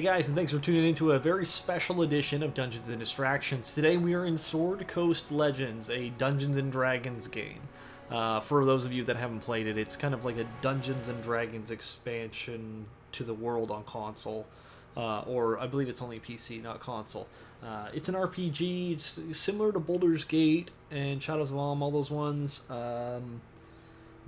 Hey guys, and thanks for tuning in to a very special edition of Dungeons & Distractions. Today we are in Sword Coast Legends, a Dungeons & Dragons game. For those of you that haven't played it, it's kind of like a Dungeons & Dragons expansion to the world on console. Or I believe it's only PC, not console. It's an RPG, it's similar to Baldur's Gate and Shadows of Alm, all those ones.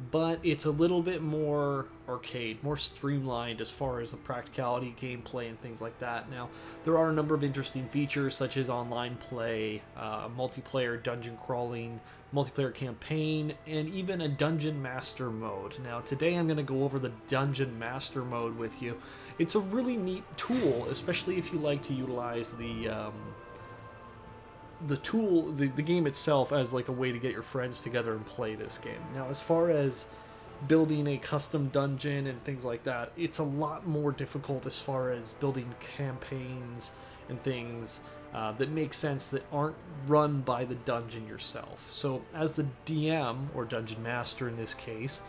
But it's a little bit more arcade, more streamlined as far as the practicality, gameplay, and things like that. Now, there are a number of interesting features such as online play, multiplayer dungeon crawling, multiplayer campaign, and even a dungeon master mode. Now, today I'm going to go over the dungeon master mode with you. It's a really neat tool, especially if you like to utilize the game itself as like a way to get your friends together and play this game. Now, as far as building a custom dungeon and things like that, it's a lot more difficult as far as building campaigns and things that make sense that aren't run by the dungeon yourself. So as the DM, or dungeon master in this case,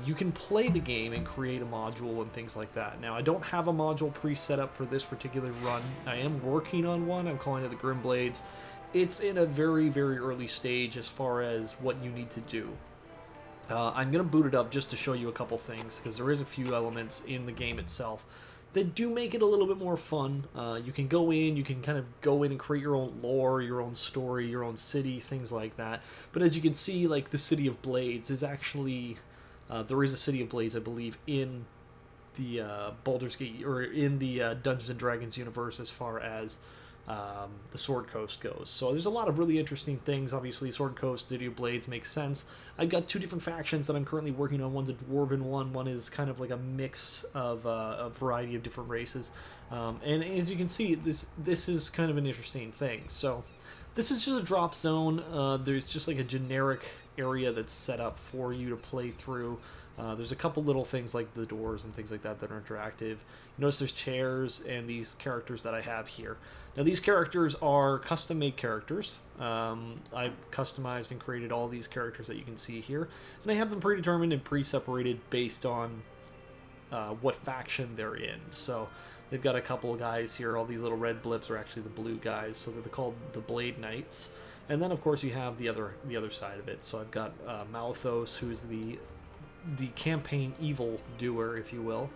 you can play the game and create a module and things like that. Now, I don't have a module pre-set up for this particular run. I am working on one. I'm calling it the Grim Blades. It's in a very, very early stage as far as what you need to do. I'm going to boot it up just to show you a couple things, because there is a few elements in the game itself that do make it a little bit more fun. You can go in, you can kind of go in and create your own lore, your own story, your own city, things like that. But as you can see, like, the City of Blades is actually... there is a City of Blades, I believe, in the Baldur's Gate, or in the Dungeons & Dragons universe as far as the Sword Coast goes. So there's a lot of really interesting things. Obviously, Sword Coast, City of Blades makes sense. I've got two different factions that I'm currently working on. One's a dwarven one. One is kind of like a mix of a variety of different races. And as you can see, this is kind of an interesting thing. So this is just a drop zone. There's just like a generic area that's set up for you to play through. There's a couple little things like the doors and things like that that are interactive. Notice there's chairs and these characters that I have here. Now, these characters are custom-made characters. I've customized and created all these characters that you can see here, and I have them predetermined and pre-separated based on what faction they're in. So they've got a couple of guys here. All these little red blips are actually the blue guys, so they're called the Blade Knights. And then, of course, you have the other side of it. So I've got Malthus, who's the campaign evil doer, if you will.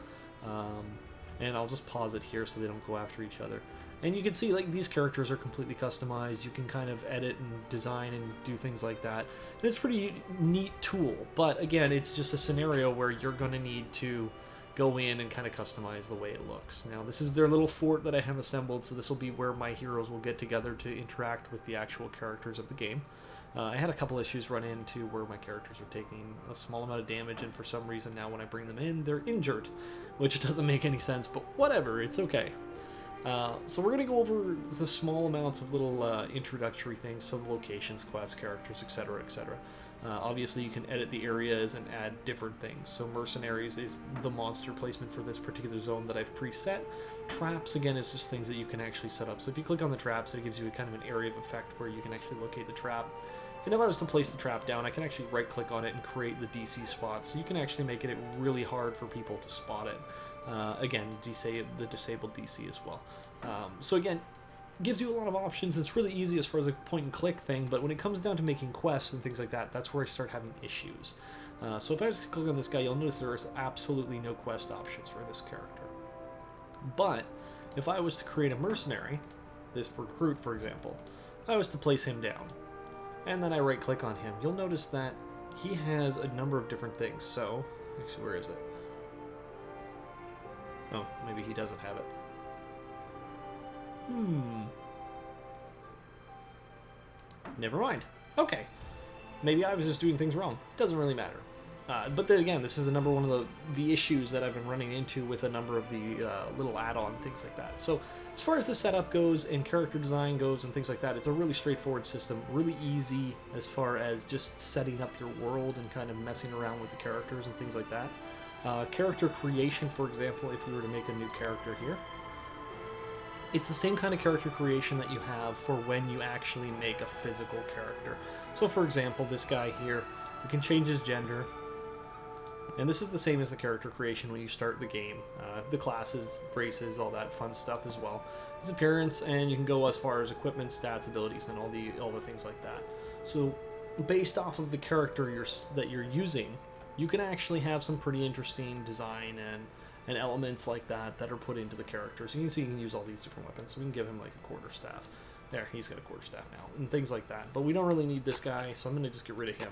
And I'll just pause it here so they don't go after each other. And you can see, like, these characters are completely customized. You can kind of edit and design and do things like that. And it's a pretty neat tool. But again, it's just a scenario where you're going to need to go in and kind of customize the way it looks. Now, this is their little fort that I have assembled, so this will be where my heroes will get together to interact with the actual characters of the game. I had a couple issues run into where my characters are taking a small amount of damage, and for some reason now when I bring them in, they're injured, which doesn't make any sense, but whatever, it's okay. So we're going to go over the small amounts of little introductory things, so the locations, quests, characters, etc., etc. Obviously, you can edit the areas and add different things. So mercenaries is the monster placement for this particular zone that I've preset. Traps, again, is just things that you can actually set up. So if you click on the traps, it gives you a kind of an area of effect where you can actually locate the trap. And if I was to place the trap down, I can actually right-click on it and create the DC spot. So you can actually make it really hard for people to spot it. Again, the disabled DC as well. So again, gives you a lot of options. It's really easy as far as a point-and-click thing, but when it comes down to making quests and things like that, that's where I start having issues. So if I was to click on this guy, you'll notice there is absolutely no quest options for this character. But if I was to create a mercenary, this recruit, for example, I was to place him down, and then I right-click on him, you'll notice that he has a number of different things. So, actually, where is it? Oh, maybe he doesn't have it. Never mind. Okay. Maybe I was just doing things wrong. Doesn't really matter. But then again, this is another one of the issues that I've been running into with a number of the little add-on things like that. So as far as the setup goes and character design goes and things like that, it's a really straightforward system, really easy as far as just setting up your world and kind of messing around with the characters and things like that. Character creation, for example, if we were to make a new character here, it's the same kind of character creation that you have for when you actually make a physical character. So for example, this guy here, we can change his gender. And this is the same as the character creation when you start the game. The classes, races, all that fun stuff as well. His appearance, and you can go as far as equipment, stats, abilities, and all the things like that. So based off of the character that you're using, you can actually have some pretty interesting design and elements like that are put into the characters. You can see you can use all these different weapons. So we can give him like a quarterstaff. There, he's got a quarterstaff now, and things like that. But we don't really need this guy, so I'm going to just get rid of him.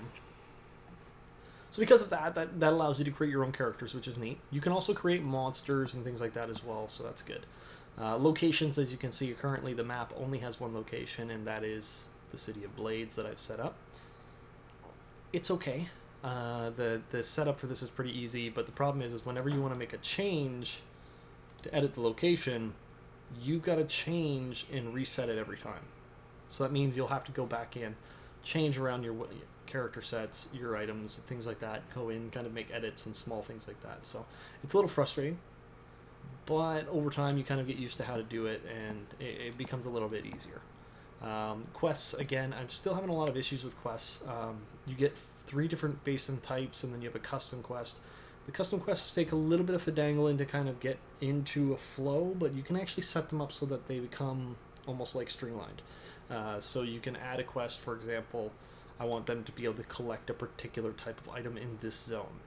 So because of that allows you to create your own characters, which is neat. You can also create monsters and things like that as well, so that's good. Locations, as you can see, currently the map only has one location, and that is the City of Blades that I've set up. It's okay. The setup for this is pretty easy, but the problem is whenever you want to make a change to edit the location, you got to change and reset it every time. So that means you'll have to go back in, change around your character sets, your items, things like that, go in, kind of make edits and small things like that. So it's a little frustrating, but over time you kind of get used to how to do it, and it becomes a little bit easier. Quests, again, I'm still having a lot of issues with quests. You get 3 different basin types, and then you have a custom quest. The custom quests take a little bit of finagling to kind of get into a flow, but you can actually set them up so that they become almost like streamlined. So you can add a quest, for example, I want them to be able to collect a particular type of item in this zone.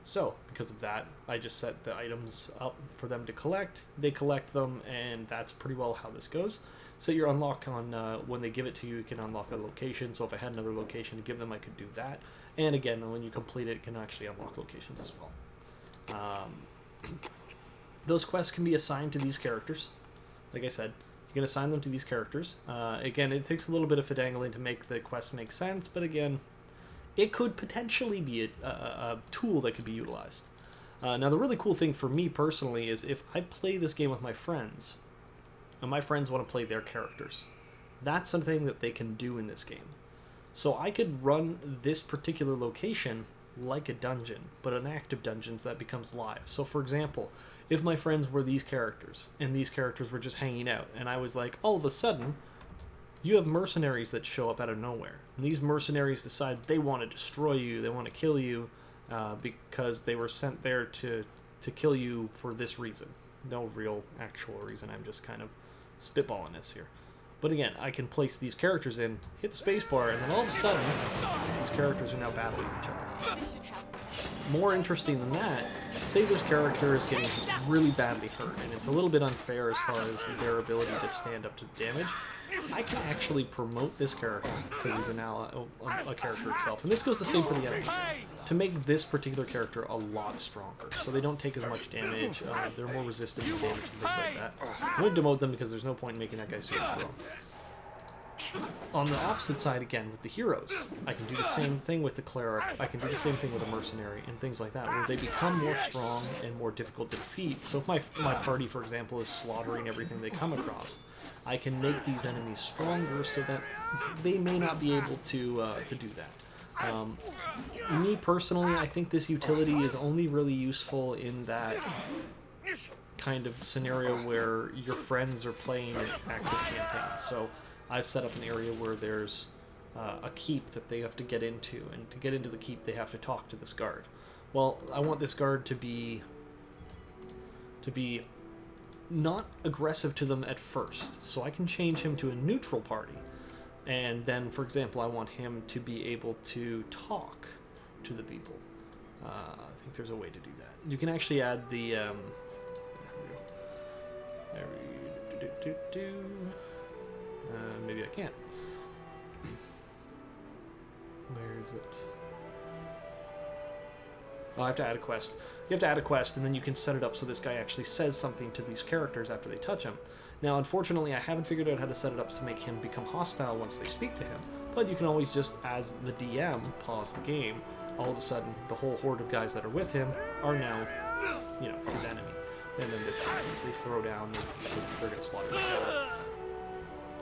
So, because of that, I just set the items up for them to collect. They collect them, and that's pretty well how this goes. Set your unlock on when they give it to you, you can unlock a location. So if I had another location to give them, I could do that. And again, when you complete it, it can actually unlock locations as well. Those quests can be assigned to these characters. Like I said, you can assign them to these characters. Again, it takes a little bit of finagling to make the quest make sense, but again, it could potentially be a tool that could be utilized. Now, the really cool thing for me personally is if I play this game with my friends, and my friends want to play their characters, that's something that they can do in this game. So I could run this particular location like a dungeon, but an active dungeon that becomes live. So for example, if my friends were these characters, and these characters were just hanging out, and I was like, all of a sudden, you have mercenaries that show up out of nowhere. And these mercenaries decide they want to destroy you, they want to kill you, because they were sent there to kill you for this reason. No real actual reason, I'm just kind of spitballing this here. But again, I can place these characters in, hit spacebar, and then all of a sudden, these characters are now battling each other. More interesting than that, say this character is getting really badly hurt, and it's a little bit unfair as far as their ability to stand up to the damage. I can actually promote this character, because he's now a character itself. And this goes the same for the enemies, to make this particular character a lot stronger, so they don't take as much damage, they're more resistant to damage and things like that. I won't demote them because there's no point in making that guy super strong. On the opposite side, again, with the heroes, I can do the same thing with the cleric, I can do the same thing with a mercenary, and things like that, where they become more strong and more difficult to defeat. So if my party, for example, is slaughtering everything they come across, I can make these enemies stronger so that they may not be able to do that. Me personally, I think this utility is only really useful in that kind of scenario where your friends are playing an active campaign. So I've set up an area where there's a keep that they have to get into, and to get into the keep they have to talk to this guard. Well, I want this guard to be not aggressive to them at first, so I can change him to a neutral party, and then, for example, I want him to be able to talk to the people. I think there's a way to do that. You can actually add the maybe I can't. Where is it? Oh, I have to add a quest. You have to add a quest, and then you can set it up so this guy actually says something to these characters after they touch him. Now, unfortunately, I haven't figured out how to set it up to make him become hostile once they speak to him, but you can always just, as the DM, pause the game. All of a sudden, the whole horde of guys that are with him are now, you know, his enemy. And then this happens. They throw down, they're going to slaughter this guy.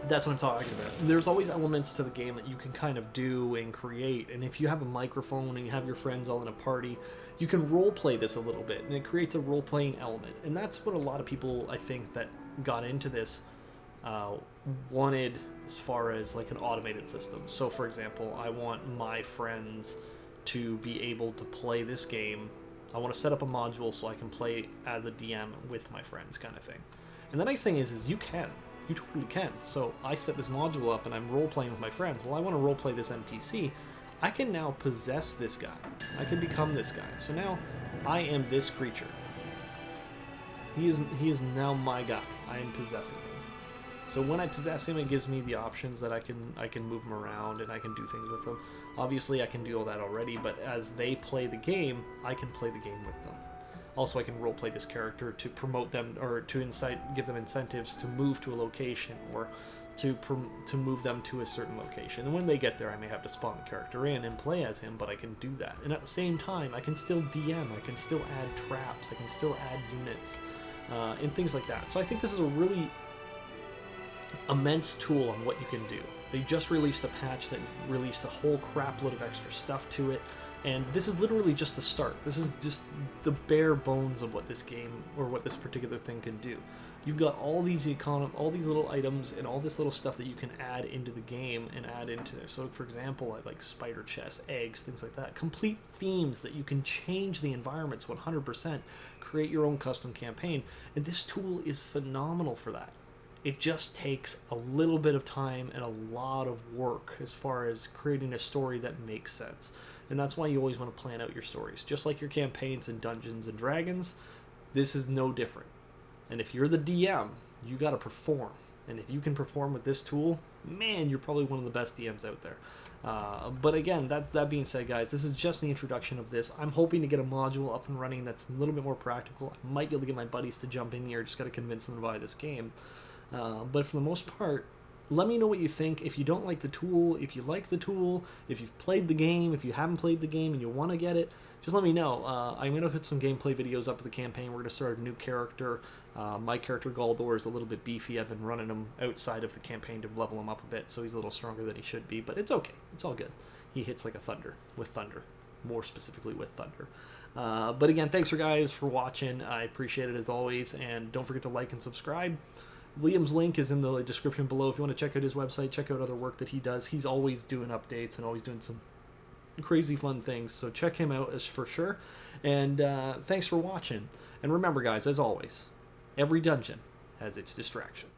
That's what I'm talking about. There's always elements to the game that you can kind of do and create, and if you have a microphone and you have your friends all in a party, you can role-play this a little bit, and it creates a role-playing element. And that's what a lot of people, I think, that got into this wanted, as far as like an automated system. So, for example, I want my friends to be able to play this game. I want to set up a module so I can play as a DM with my friends, kind of thing. And the nice thing is you totally can. So I set this module up and I'm role-playing with my friends. Well, I want to role-play this NPC. I can now possess this guy. I can become this guy. So now I am this creature. He is now my guy. I am possessing him. So when I possess him, it gives me the options that I can move him around and I can do things with him. Obviously, I can do all that already, but as they play the game, I can play the game with them. Also, I can roleplay this character to promote them, or to give them incentives to move to a location, or to move them to a certain location. And when they get there, I may have to spawn the character in and play as him, but I can do that. And at the same time, I can still DM, I can still add traps, I can still add units, and things like that. So I think this is a really immense tool on what you can do. They just released a patch that released a whole crap load of extra stuff to it, and this is literally just the start. This is just the bare bones of what this game, or what this particular thing can do. You've got all these all these little items and all this little stuff that you can add into the game and add into there. So for example, I like spider chests, eggs, things like that. Complete themes that you can change the environments 100%, create your own custom campaign, and this tool is phenomenal for that. It just takes a little bit of time and a lot of work as far as creating a story that makes sense. And that's why you always want to plan out your stories. Just like your campaigns in Dungeons and Dragons, this is no different. And if you're the DM, you got to perform. And if you can perform with this tool, man, you're probably one of the best DMs out there. But again, that being said, guys, this is just the introduction of this. I'm hoping to get a module up and running that's a little bit more practical. I might be able to get my buddies to jump in here. Just got to convince them to buy this game. But for the most part, let me know what you think. If you don't like the tool, if you like the tool, if you've played the game, if you haven't played the game and you want to get it, just let me know. I'm going to put some gameplay videos up of the campaign. We're going to start a new character. My character, Galdor, is a little bit beefy. I've been running him outside of the campaign to level him up a bit, so he's a little stronger than he should be, but it's okay. It's all good. He hits like a thunder, with thunder. More specifically with thunder. But again, thanks guys for watching. I appreciate it as always, and don't forget to like and subscribe. Liam's link is in the description below. If you want to check out his website, check out other work that he does. He's always doing updates and always doing some crazy fun things, so check him out as for sure. And thanks for watching. And remember, guys, as always, every dungeon has its distraction.